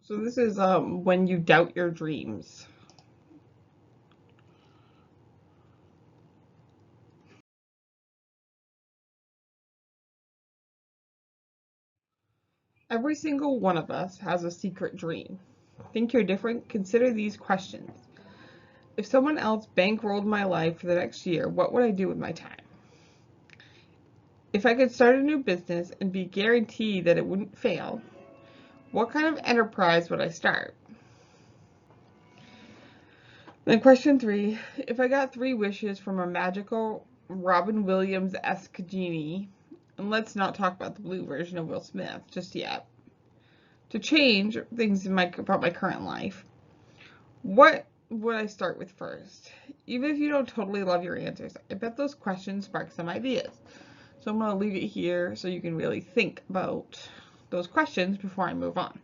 So this is when you doubt your dreams. Every single one of us has a secret dream. Think you're different? Consider these questions. If someone else bankrolled my life for the next year, what would I do with my time? If I could start a new business and be guaranteed that it wouldn't fail, what kind of enterprise would I start? Then question 3, if I got 3 wishes from a magical Robin Williams-esque genie, and let's not talk about the blue version of Will Smith just yet, to change things about my current life, what would I start with first? Even if you don't totally love your answers, I bet those questions spark some ideas. So I'm going to leave it here so you can really think about those questions before I move on.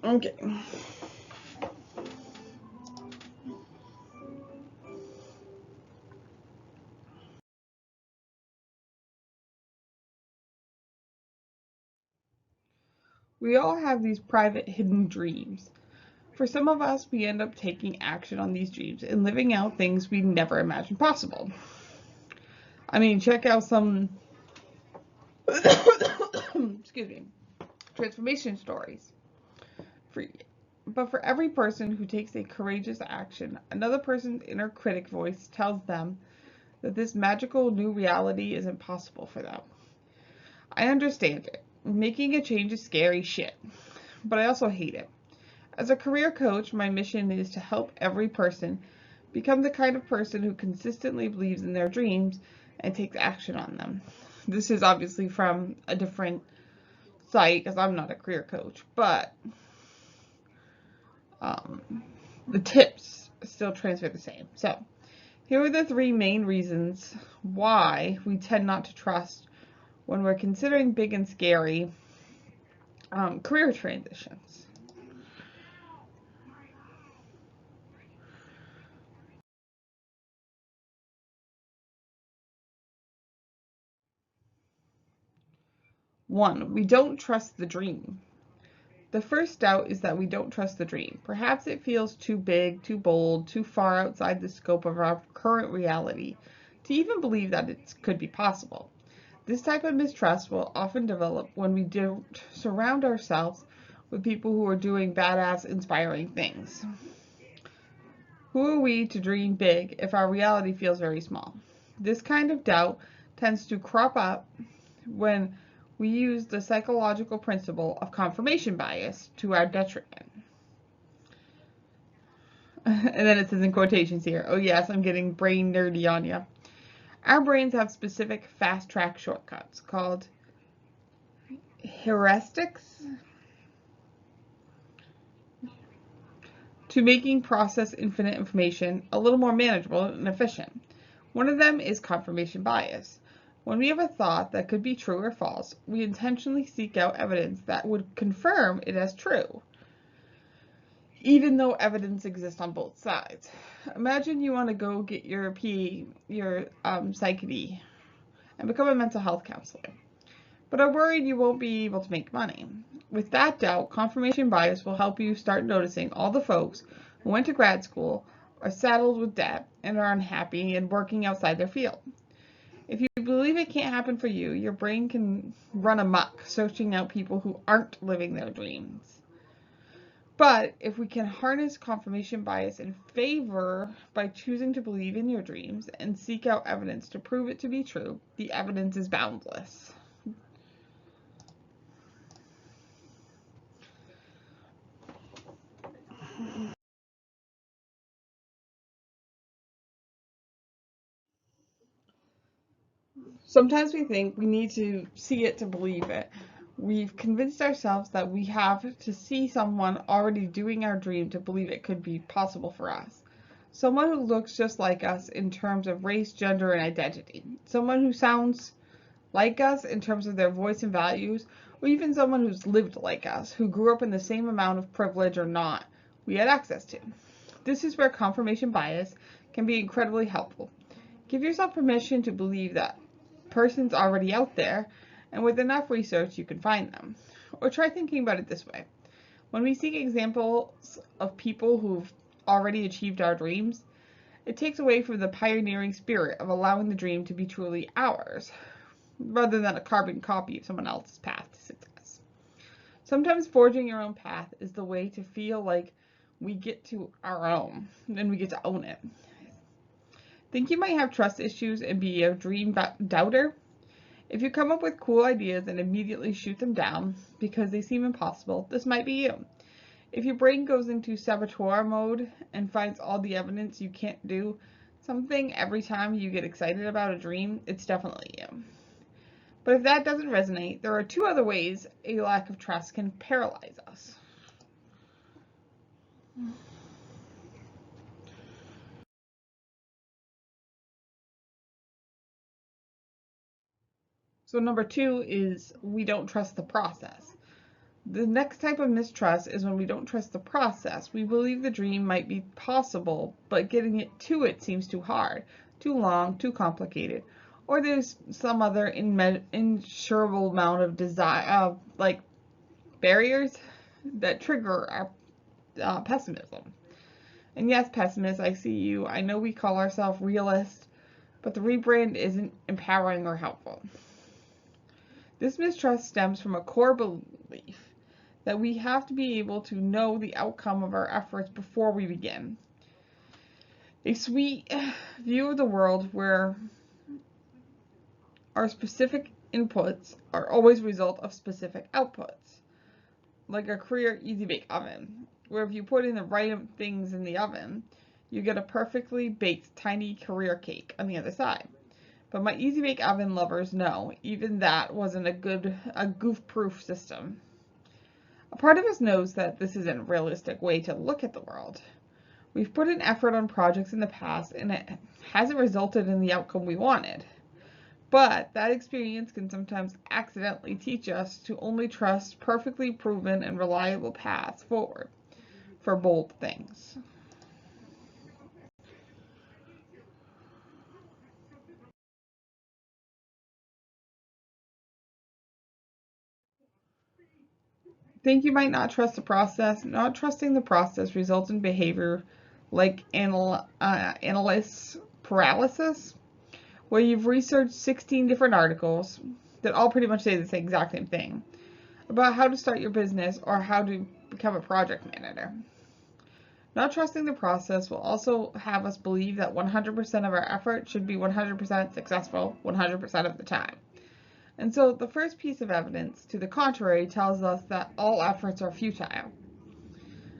Okay. We all have these private hidden dreams. For some of us, we end up taking action on these dreams and living out things we never imagined possible. I mean, check out some excuse me, transformation stories. For, but for every person who takes a courageous action, another person's inner critic voice tells them that this magical new reality isn't possible for them. I understand it. Making a change is scary shit, but I also hate it. As a career coach, my mission is to help every person become the kind of person who consistently believes in their dreams and takes action on them. This is obviously from a different site because I'm not a career coach, but um, the tips still transfer the same. So, here are the 3 main reasons why we tend not to trust when we're considering big and scary career transitions. One, we don't trust the dream. The first doubt is that we don't trust the dream. Perhaps it feels too big, too bold, too far outside the scope of our current reality to even believe that it could be possible. This type of mistrust will often develop when we don't surround ourselves with people who are doing badass, inspiring things. Who are we to dream big if our reality feels very small? This kind of doubt tends to crop up when we use the psychological principle of confirmation bias to our detriment. And then it says in quotations here, oh yes, I'm getting brain nerdy on you. Our brains have specific fast track shortcuts called heuristics to making process infinite information a little more manageable and efficient. One of them is confirmation bias. When we have a thought that could be true or false, we intentionally seek out evidence that would confirm it as true, even though evidence exists on both sides. Imagine you want to go get your PsyD and become a mental health counselor, but are worried you won't be able to make money. With that doubt, confirmation bias will help you start noticing all the folks who went to grad school, are saddled with debt, and are unhappy and working outside their field. If you believe it can't happen for you, your brain can run amok, searching out people who aren't living their dreams. But if we can harness confirmation bias in favor by choosing to believe in your dreams and seek out evidence to prove it to be true, the evidence is boundless. Sometimes we think we need to see it to believe it. We've convinced ourselves that we have to see someone already doing our dream to believe it could be possible for us. Someone who looks just like us in terms of race, gender, and identity. Someone who sounds like us in terms of their voice and values, or even someone who's lived like us, who grew up in the same amount of privilege or not we had access to. This is where confirmation bias can be incredibly helpful. Give yourself permission to believe that person's already out there, and with enough research you can find them. Or try thinking about it this way. When we seek examples of people who've already achieved our dreams, it takes away from the pioneering spirit of allowing the dream to be truly ours, rather than a carbon copy of someone else's path to success. Sometimes forging your own path is the way to feel like we get to our own, and we get to own it. Think you might have trust issues and be a dream doubter? If you come up with cool ideas and immediately shoot them down because they seem impossible, this might be you. If your brain goes into saboteur mode and finds all the evidence you can't do something every time you get excited about a dream, it's definitely you. But if that doesn't resonate, there are two other ways a lack of trust can paralyze us. So number two is we don't trust the process. The next type of mistrust is when we don't trust the process. We believe the dream might be possible, but getting it to it seems too hard, too long, too complicated, or there's some other insurable amount of desire, like barriers that trigger our pessimism. And yes, pessimists, I see you. I know we call ourselves realists, but the rebrand isn't empowering or helpful. This mistrust stems from a core belief that we have to be able to know the outcome of our efforts before we begin. A sweet view of the world where our specific inputs are always a result of specific outputs, like a career easy bake oven, where if you put in the right things in the oven, you get a perfectly baked tiny career cake on the other side. But my easy bake oven lovers know even that wasn't a goof-proof system. A part of us knows that this isn't a realistic way to look at the world. We've put in effort on projects in the past and it hasn't resulted in the outcome we wanted. But that experience can sometimes accidentally teach us to only trust perfectly proven and reliable paths forward for bold things. Think you might not trust the process. Not trusting the process results in behavior like analysis paralysis, where you've researched 16 different articles that all pretty much say the exact same thing about how to start your business or how to become a project manager. Not trusting the process will also have us believe that 100% of our effort should be 100% successful 100% of the time. And so the first piece of evidence to the contrary tells us that all efforts are futile.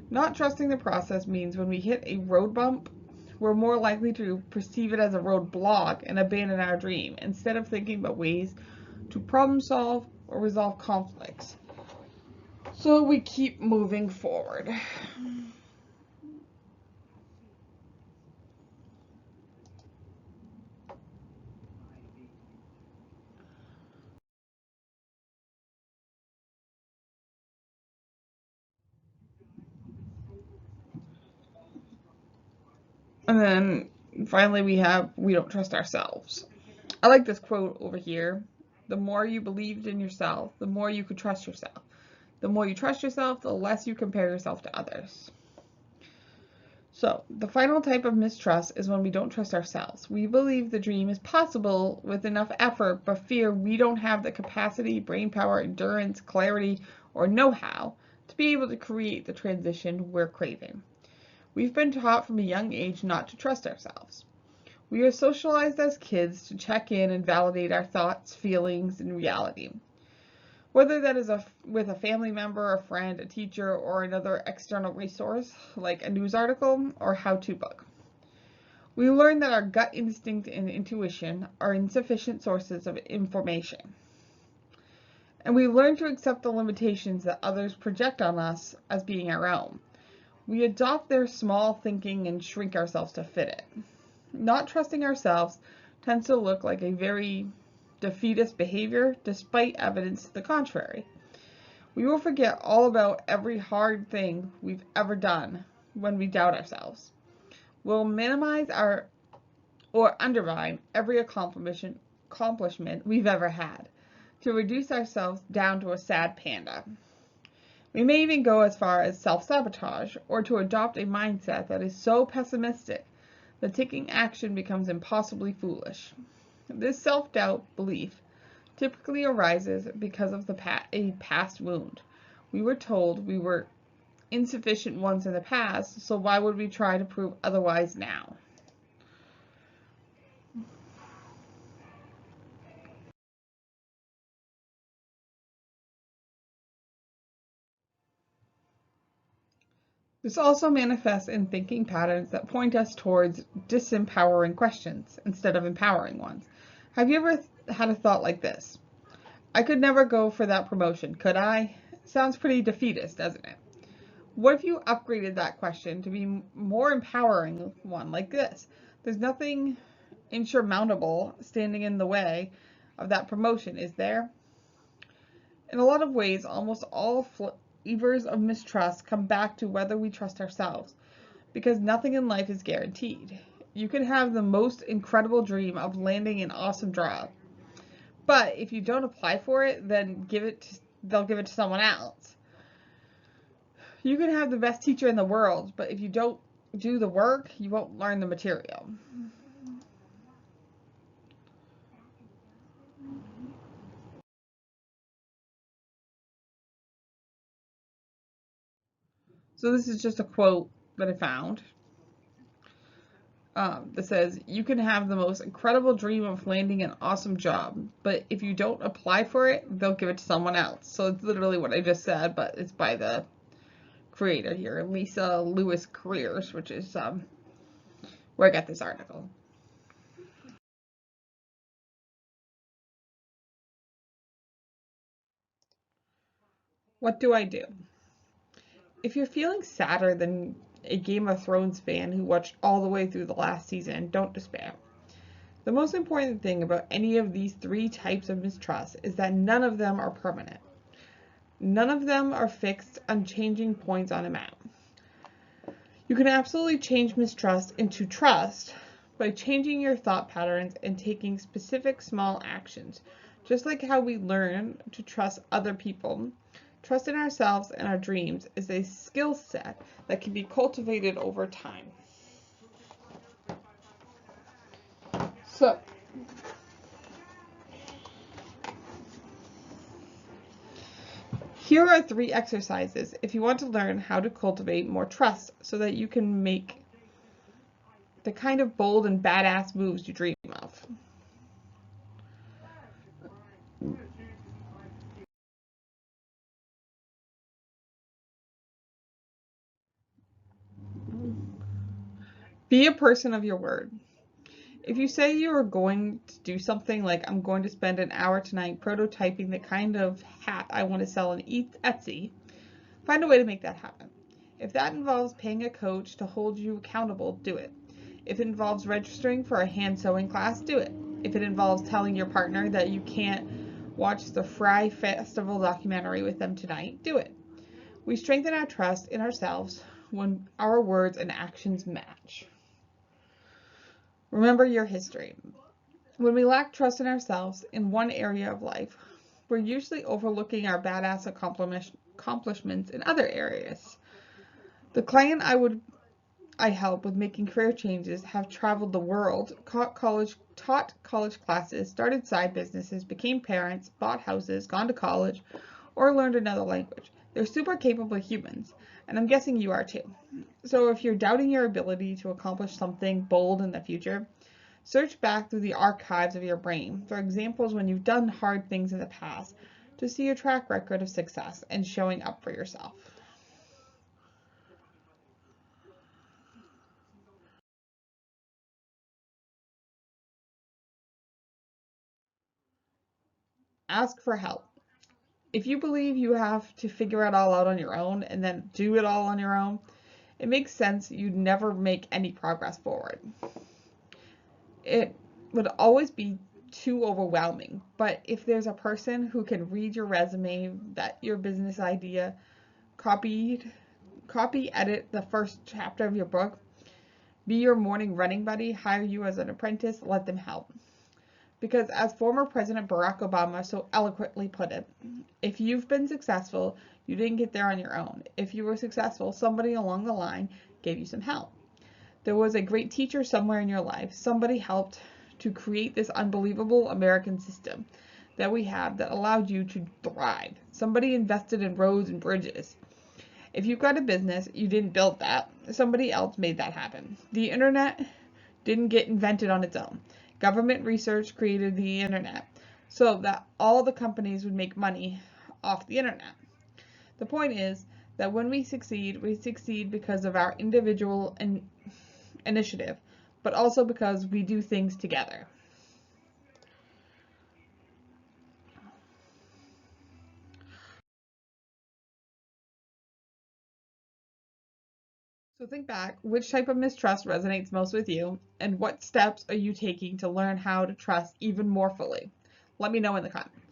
Not trusting the process means when we hit a road bump, we're more likely to perceive it as a roadblock and abandon our dream instead of thinking about ways to problem solve or resolve conflicts. So we keep moving forward. And then finally we don't trust ourselves. I like this quote over here. The more you believed in yourself, the more you could trust yourself. The more you trust yourself, the less you compare yourself to others. So, the final type of mistrust is when we don't trust ourselves. We believe the dream is possible with enough effort, but fear we don't have the capacity, brain power, endurance, clarity, or know-how to be able to create the transition we're craving. We've been taught from a young age not to trust ourselves. We are socialized as kids to check in and validate our thoughts, feelings, and reality. Whether that is with a family member, a friend, a teacher, or another external resource like a news article or how-to book. We learn that our gut instinct and intuition are insufficient sources of information. And we learn to accept the limitations that others project on us as being our own. We adopt their small thinking and shrink ourselves to fit it. Not trusting ourselves tends to look like a very defeatist behavior despite evidence to the contrary. We will forget all about every hard thing we've ever done when we doubt ourselves. We'll minimize or undermine every accomplishment we've ever had to reduce ourselves down to a sad panda. We may even go as far as self-sabotage or to adopt a mindset that is so pessimistic that taking action becomes impossibly foolish. This self-doubt belief typically arises because of a past wound. We were told we were insufficient once in the past, so why would we try to prove otherwise now? This also manifests in thinking patterns that point us towards disempowering questions instead of empowering ones. Have you ever had a thought like this? I could never go for that promotion, could I? Sounds pretty defeatist, doesn't it? What if you upgraded that question to be more empowering one like this? There's nothing insurmountable standing in the way of that promotion, is there? In a lot of ways, almost all flavors of mistrust come back to whether we trust ourselves, because nothing in life is guaranteed. You can have the most incredible dream of landing an awesome job, but if you don't apply for it, then they'll give it to someone else. You can have the best teacher in the world, but if you don't do the work, you won't learn the material. So this is just a quote that I found that says, you can have the most incredible dream of landing an awesome job, but if you don't apply for it, they'll give it to someone else. So it's literally what I just said, but it's by the creator here, Lisa Lewis Careers, which is where I got this article. What do I do? If you're feeling sadder than a Game of Thrones fan who watched all the way through the last season, don't despair. The most important thing about any of these three types of mistrust is that none of them are permanent. None of them are fixed, unchanging points on a map. You can absolutely change mistrust into trust by changing your thought patterns and taking specific small actions. Just like how we learn to trust other people, trust in ourselves and our dreams is a skill set that can be cultivated over time. So, here are 3 exercises if you want to learn how to cultivate more trust so that you can make the kind of bold and badass moves you dream of. Be a person of your word. If you say you are going to do something like, I'm going to spend an hour tonight prototyping the kind of hat I want to sell on Etsy, find a way to make that happen. If that involves paying a coach to hold you accountable, do it. If it involves registering for a hand sewing class, do it. If it involves telling your partner that you can't watch the Fry Festival documentary with them tonight, do it. We strengthen our trust in ourselves when our words and actions match. Remember your history. When we lack trust in ourselves in one area of life, we're usually overlooking our badass accomplishments in other areas. The client I help with making career changes have traveled the world, taught college classes, started side businesses, became parents, bought houses, gone to college, or learned another language. They're super capable humans, and I'm guessing you are too. So if you're doubting your ability to accomplish something bold in the future, search back through the archives of your brain for examples when you've done hard things in the past to see your track record of success and showing up for yourself. Ask for help. If you believe you have to figure it all out on your own and then do it all on your own, it makes sense you'd never make any progress forward. It would always be too overwhelming. But if there's a person who can read your resume, vet your business idea, copy, edit the first chapter of your book, be your morning running buddy, hire you as an apprentice, let them help. Because as former President Barack Obama so eloquently put it, if you've been successful, you didn't get there on your own. If you were successful, somebody along the line gave you some help. There was a great teacher somewhere in your life. Somebody helped to create this unbelievable American system that we have that allowed you to thrive. Somebody invested in roads and bridges. If you've got a business, you didn't build that. Somebody else made that happen. The internet didn't get invented on its own. Government research created the internet so that all the companies would make money off the internet. The point is that when we succeed because of our individual initiative, but also because we do things together. So think back, which type of mistrust resonates most with you, and what steps are you taking to learn how to trust even more fully? Let me know in the comments.